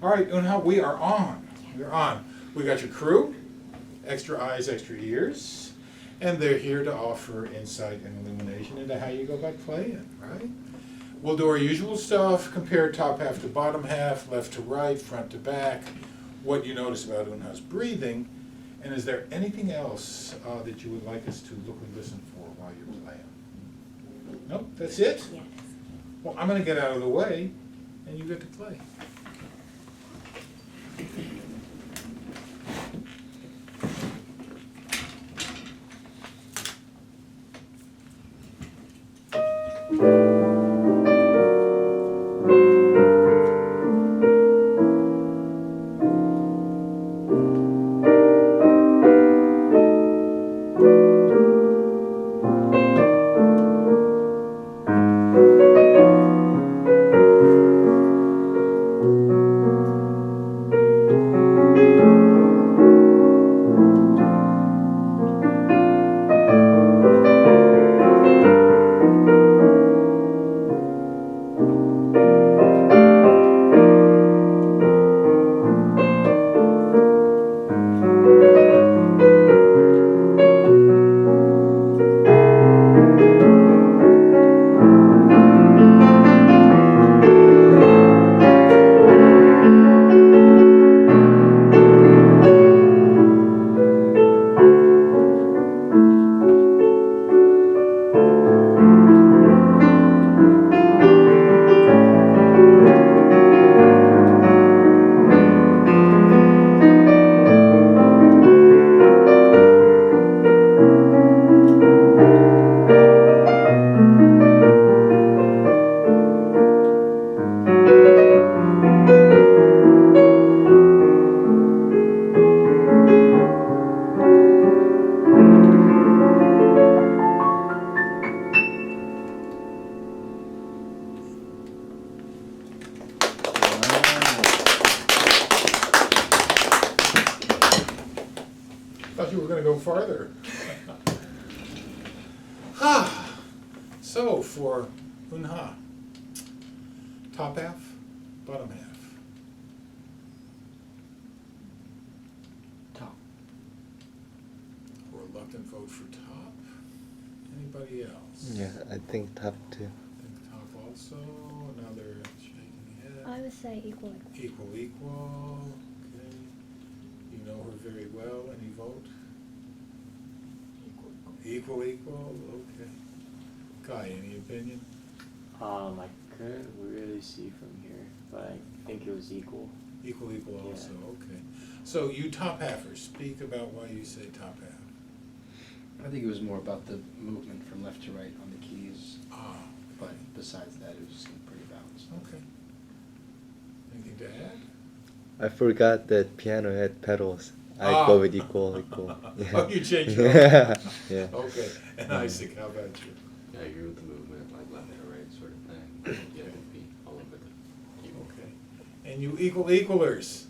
All right, Eun Ha, we are on. We're on. We got your crew, extra eyes, extra ears, and they're here to offer insight and illumination into how you go about playing, right? We'll do our usual stuff, compare top half to bottom half, left to right, front to back, what you notice about Eun Ha's breathing, and is there anything else that you would like us to look and listen for while you're playing? Nope, that's it? Yes. Well, I'm gonna get out of the way, and you get to play. Thought you were going to go farther. So for Eun Ha, top half, bottom half. Top. Reluctant vote for top. Anybody else? Yeah, I think top two. I think top also. Another shaking head. I would say equal. Equal, equal. Okay. You know her very well. Any vote? Equal, equal. Okay. Kai, any opinion? I couldn't really see from here, but I think it was equal. Equal, equal Yeah. also. Okay. So you top halfers, speak about why you say top half. I think it was more about the movement from left to right on the keys, Ah. but besides that, it was pretty balanced. Okay. Anything to add? I forgot that piano had pedals. I Ah. go with equal, equal. Oh, you changed your mind. Yeah. Okay. And Isaac, how about you? Yeah, I agree with the movement, like left to right sort of thing. Yeah, it would be all over the keyboard. Okay. And you equalers.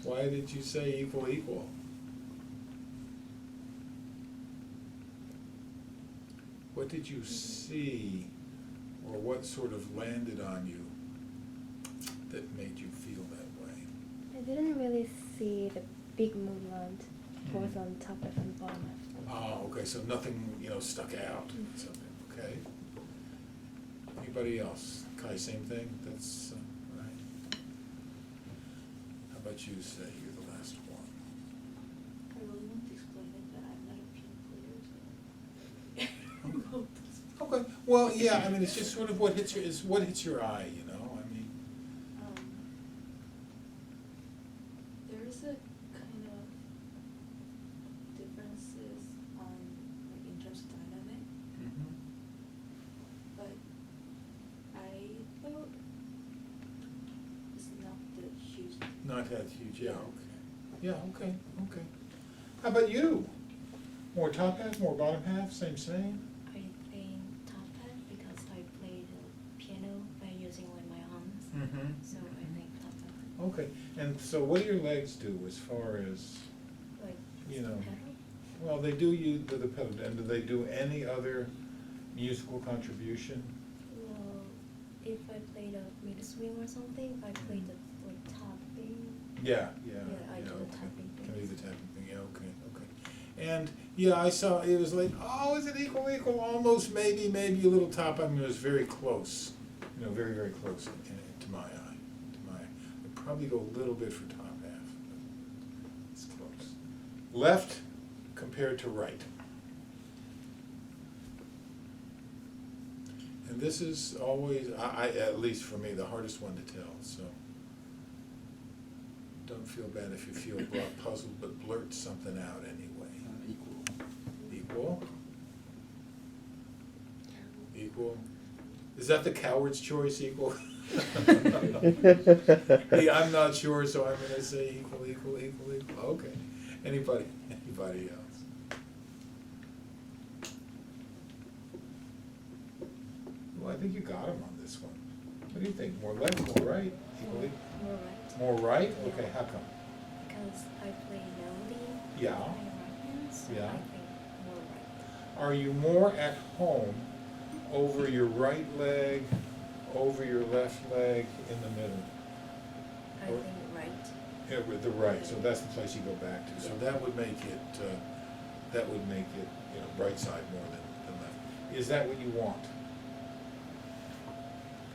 Why did you say equal, equal? What did you see, or what sort of landed on you that made you feel that way? I didn't really see the big movement both Mhm. on top half and bottom half. Oh, okay, so nothing, stuck out, something, okay. Anybody else? Kai, same thing? That's, right. How about you, say, you're the last one? I really want to explain it, but I'm not a piano player, so. Okay, well, yeah, I mean, it's just sort of what hits your eye, I mean. There is a kind of differences on, like, in terms of dynamic, but I thought it's not the huge. Not that huge, yeah, okay. Yeah, okay. How about you? More top half, more bottom half, same? I think top half because I play the piano by using like my arms. Mm-hmm. So I think top half. Okay, and so what do your legs do as far as, Like pedal? pedal? Well, they do use the pedal, and do they do any other musical contribution? Well, if I play the mid swing or something, I play the like top thing Yeah, I do the okay. tapping Can things. do the tapping thing, yeah, okay. And, yeah, I saw, it was like, oh, is it equal, almost, maybe a little top, I mean, it was very close, very, very close to my eye, I'd probably go a little bit for top half, but it's close. Left compared to right. And this is always, at least for me, the hardest one to tell, so. Don't feel bad if you feel puzzled, but blurt something out anyway. Equal. Equal? Is that the coward's choice, equal? Hey, I'm not sure, so I'm gonna say equal. Okay. Anybody else? Well, I think you got him on this one. What do you think? More left, more right? Equally? More right. More right? Yeah. Okay, how come? Because I play melody. Yeah. And right hand, so Yeah. I think more right. Are you more at home over your right leg, over your left leg, in the middle? I Or- think right. Yeah, with the right, so that's the place you go back to, so that would make it, right side more than left. Is that what you want?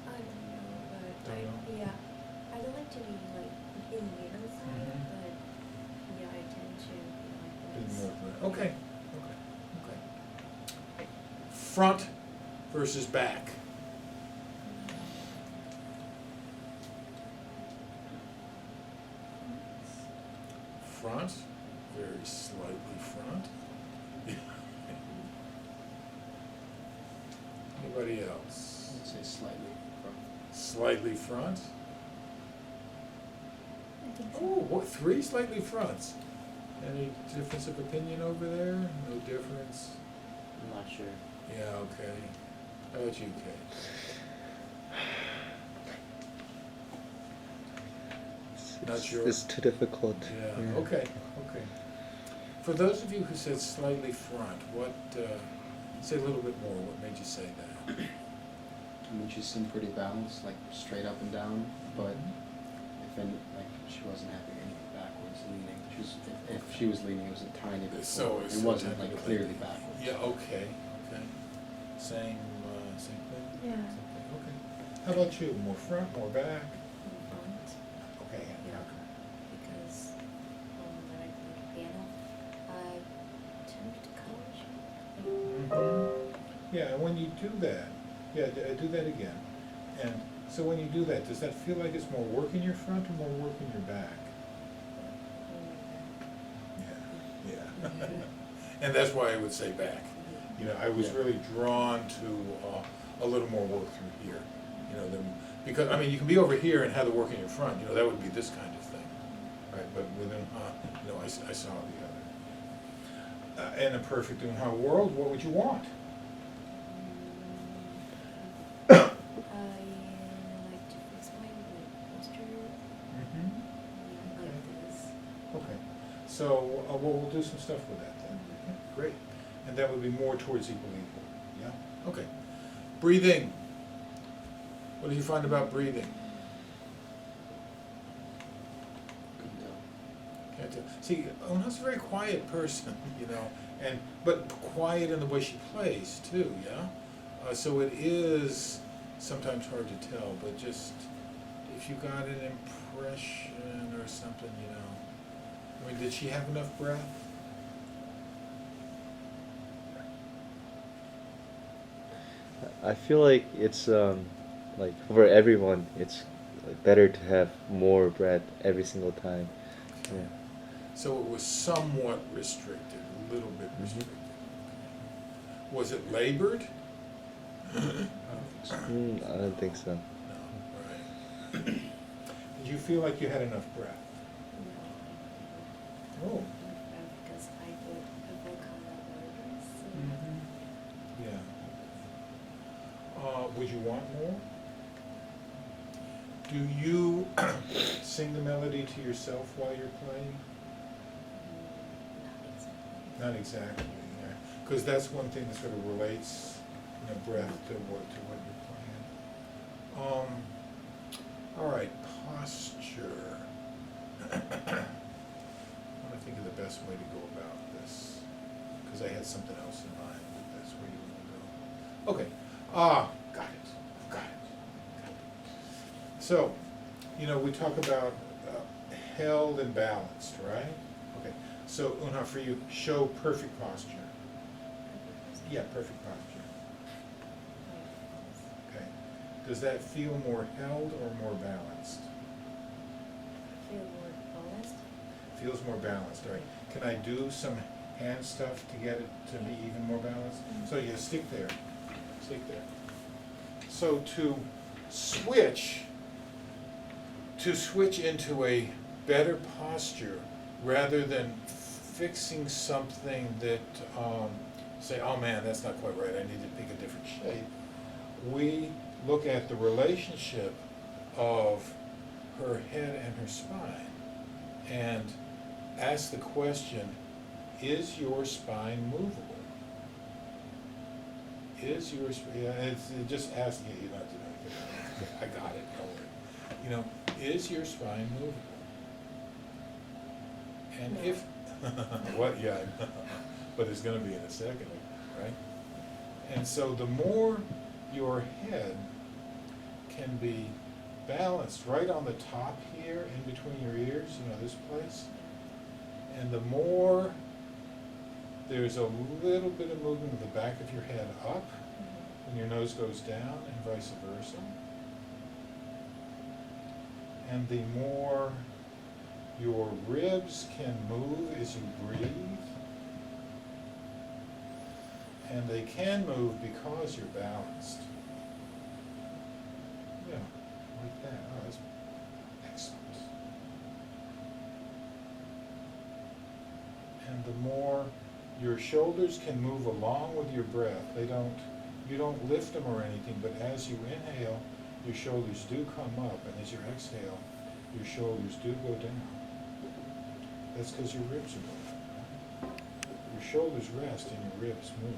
I don't know, but Don't know? yeah, I don't like to be like in the middle side, Mhm. but yeah, I tend to like Didn't this. know that. Okay. Front versus back. Front, very slightly front. Anybody else? I'd say slightly front. Slightly front? I think so. Oh, what, 3 slightly fronts? Any difference of opinion over there? No difference? I'm not sure. Yeah, okay. How about you, Kate? Not sure. It's too difficult. Yeah, okay. For those of you who said slightly front, what, say a little bit more, what made you say that? I mean, she seemed pretty balanced, like straight up and down, but if any, like, she wasn't having any backwards leaning. She was, if she was leaning, it was a tiny bit So forward. it's It so wasn't tiny like bit. clearly backwards. Yeah, okay. Same thing? Yeah. Same thing, okay. How about you, more front, more back? In front. Okay. Yeah, because when I play piano, I tend to coach. Yeah, and when you do that, do that again. And so when you do that, does that feel like it's more work in your front or more work in your back? Yeah. And that's why I would say back. I was Yeah. really drawn to a little more work through here. Because, I mean, you can be over here and have the work in your front, that would be this kind of thing. Right, but with Eun Ha, I saw the other. In a perfect Eun Ha world, what would you want? I like to fix my posture like this. Okay, so, we'll do some stuff with that then. Okay, great. And that would be more towards equal, yeah? Okay. Breathing. What did you find about breathing? Couldn't tell. Can't tell. See, Eun Ha's a very quiet person, but quiet in the way she plays too, yeah? So it is sometimes hard to tell, but just if you got an impression or something, I mean, did she have enough breath? I feel like it's like for everyone, it's like better to have more breath every single time. Yeah. So it was somewhat restricted, a little bit restricted. Was it labored? I don't think so. I don't think so. No, right. Did you feel like you had enough breath? No. Oh. Because I feel kind of nervous. So Yeah. Would you want more? Do you sing the melody to yourself while you're playing? Not exactly. Not exactly, yeah. Because that's one thing that sort of relates, breath to what you're playing. All right, posture. because I had something else in mind, but that's where you want to go. Okay, got it, got it. So, we talk about held and balanced, right? Okay, so Eun Ha, for you, show perfect posture. Yeah, perfect posture. Okay. Does that feel more held or more balanced? Feel more balanced. Feels more balanced, all right. Can I do some hand stuff to get it to be even more balanced? So yeah, stick there, stick there. So to switch into a better posture, rather than fixing something that, say, oh man, that's not quite right, I need to pick a different shape, we look at the relationship of her head and her spine and ask the question, is your spine movable? Is your, it's just asking it, you don't have to know, I got it, don't worry. Is your spine movable? And No. if, what, yeah, I know. But it's gonna be in a second, right? And so the more your head can be balanced right on the top here, in between your ears, this place, and the more there's a little bit of movement of the back of your head up, when your nose goes down, and vice versa. And the more your ribs can move as you breathe, and they can move because you're balanced. Yeah, like that. Oh, that's excellent. And the more your shoulders can move along with your breath, you don't lift them or anything, but as you inhale, your shoulders do come up, and as you exhale, your shoulders do go down. That's because your ribs are moving. Your shoulders rest and your ribs move.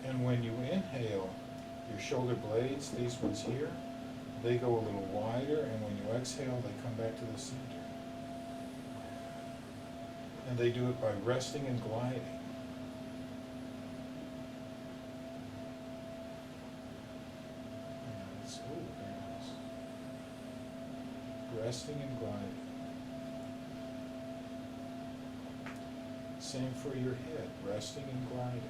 And when you inhale, your shoulder blades, these ones here, they go a little wider, and when you exhale, they come back to the center. And they do it by resting and gliding. Very nice. Resting and gliding. Same for your head, resting and gliding.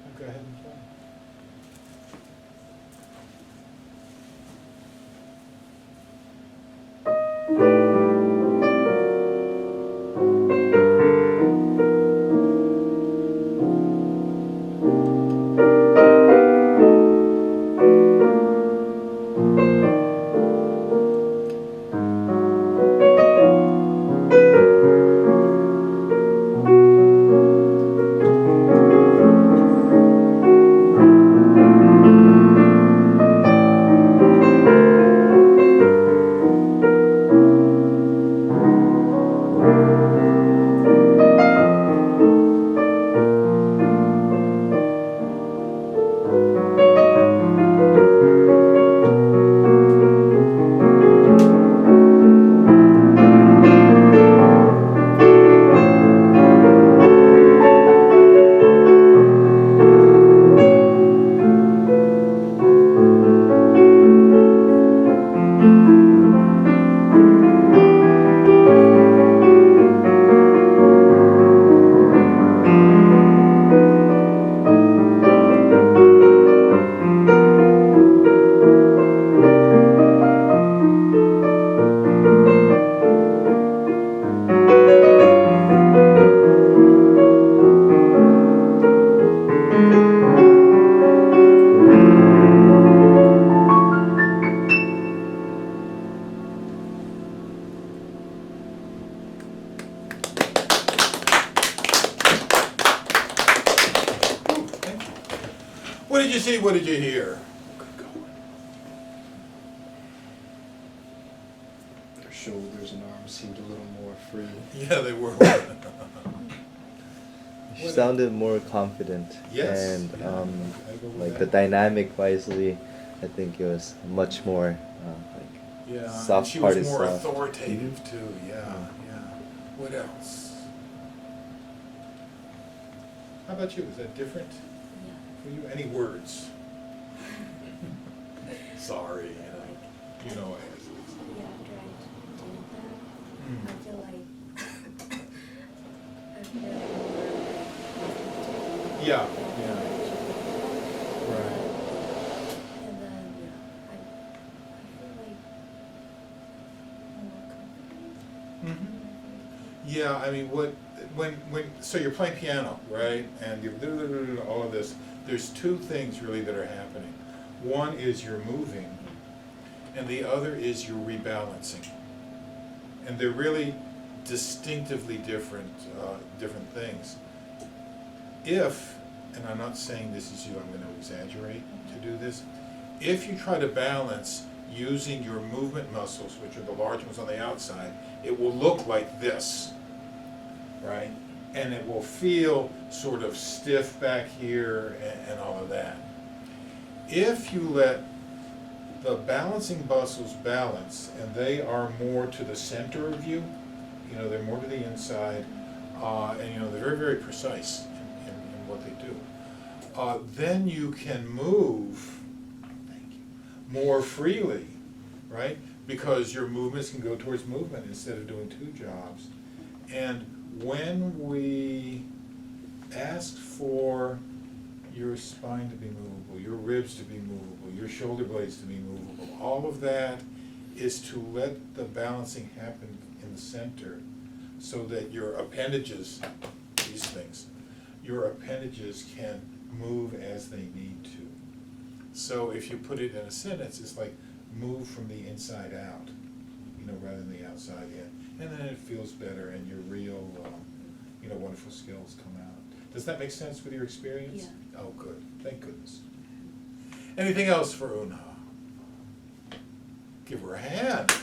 Now go ahead and play. What did you see? What did you hear? Their shoulders and arms seemed a little more free. Yeah, they were. She sounded more confident. Yes, And yeah, I go with like that. the dynamic wisely I think it was much more like Yeah, and soft she was hearted more stuff. authoritative too, yeah, yeah. What else? How about you? Is that different Yeah. for you? Any words? Sorry, you know I asked. Yeah, after I did that, Mm. I feel like I feel like more Yeah, Yeah. right. and then I feel like more confident. Mhm. Yeah, I mean, so you're playing piano, right? And you all of this. There's two things really that are happening. One is you're moving, and the other is you're rebalancing. And they're really distinctively different things. If, and I'm not saying this is you, I'm going to exaggerate to do this. If you try to balance using your movement muscles, which are the large ones on the outside, it will look like this, right? And it will feel sort of stiff back here and all of that. If you let the balancing muscles balance, and they are more to the center of you, they're more to the inside, and they're very, very precise in what they do. Then you can move, thank you, more freely, right? Because your movements can go towards movement instead of doing two jobs. And when we ask for your spine to be movable, your ribs to be movable, your shoulder blades to be movable, all of that is to let the balancing happen in the center so that your appendages, these things, your appendages can move as they need to. So if you put it in a sentence, it's like move from the inside out, rather than the outside in. And then it feels better and your real, wonderful skills come out. Does that make sense with your experience? Yeah. Oh, good. Thank goodness. Anything else for Eun Ha? Give her a hand.